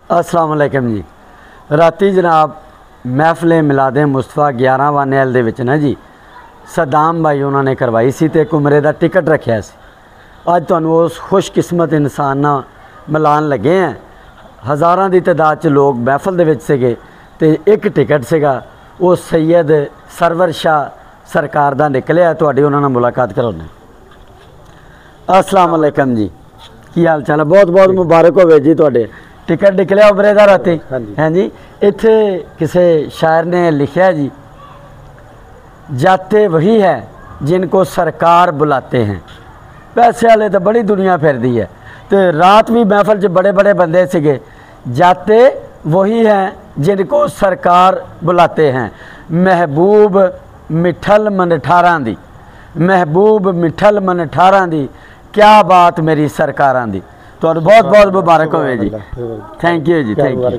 अस्सलाम वालेकुम जी। राती जनाब महफिल मिलादे मुस्तफा 11 वानेल दे विच ना जी सदाम भाई उन्होंने करवाई सी ते एक उमरे का टिकट रखा सी। अज तुहानू उस खुशकिस्मत इंसान नाल मिलान लगे हैं। हज़ारां की तादाद च लोग महफिल दे विच सीगे ते एक टिकट सीगा वो सैयद सरवर शाह सरकार दा निकलिया। तुहाडी उन्हां नाल मुलाकात कराउने। अस्सलाम वालेकुम जी, की हाल चाल है? बहुत बहुत मुबारक होवे जी तुहाडे टिकट निकलिया उमरे का राती। हैं जी, इत्थे किसी शायर ने लिखा जी, जाते वही है जिनको सरकार बुलाते हैं। पैसे वाले तो बड़ी दुनिया फिरदी है तो रात भी महफिल च बड़े बड़े बंदे सीगे। जाते वही हैं जिनको सरकार बुलाते हैं। महबूब मिठल मन 18 दी, महबूब मिठल मन 18 दी, क्या बात मेरी सरकारां दी। तो बहुत बहुत मुबारक होवे जी। थैंक यू जी, थैंक यू।